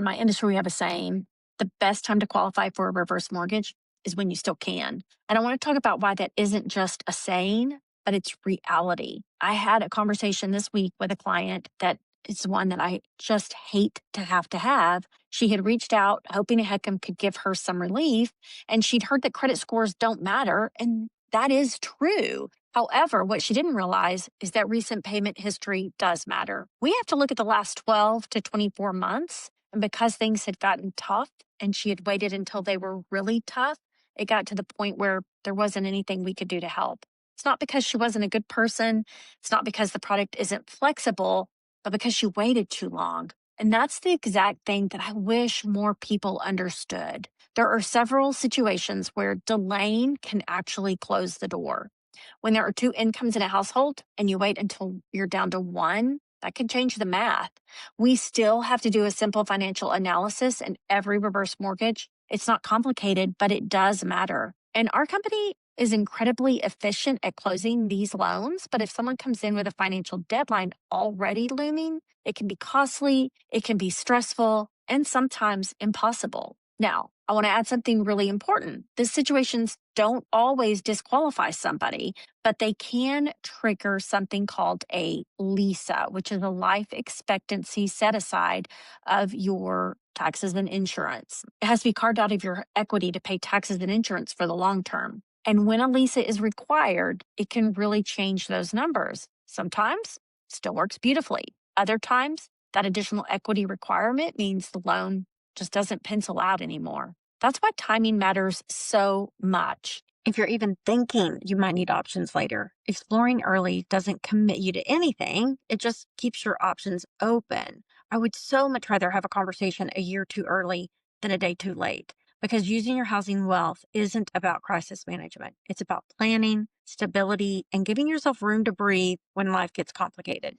my industry, we have a saying, the best time to qualify for a reverse mortgage is when you still can. And I want to talk about why that isn't just a saying, but it's reality. I had a conversation this week with a client that is one that I just hate to have to have. She had reached out hoping a HECM could give her some relief, and she'd heard that credit scores don't matter. And that is true. However, what she didn't realize is that recent payment history does matter. We have to look at the last 12 to 24 months. And because things had gotten tough and she had waited until they were really tough, it got to the point where there wasn't anything we could do to help. It's not because she wasn't a good person. It's not because the product isn't flexible, but because she waited too long. And that's the exact thing that I wish more people understood. There are several situations where delaying can actually close the door. When there are two incomes in a household and you wait until you're down to one, that can change the math. We still have to do a simple financial analysis in every reverse mortgage. It's not complicated, but it does matter. And our company is incredibly efficient at closing these loans. But if someone comes in with a financial deadline already looming, it can be costly, it can be stressful, and sometimes impossible. Now, I want to add something really important. These situations don't always disqualify somebody, but they can trigger something called a LESA, which is a life expectancy set aside of your taxes and insurance. It has to be carved out of your equity to pay taxes and insurance for the long term. And when a LESA is required, it can really change those numbers. Sometimes it still works beautifully. Other times, that additional equity requirement means the loan just doesn't pencil out anymore. That's why timing matters so much. If you're even thinking you might need options later, exploring early doesn't commit you to anything. It just keeps your options open. I would so much rather have a conversation a year too early than a day too late, because using your housing wealth isn't about crisis management. It's about planning, stability, and giving yourself room to breathe when life gets complicated.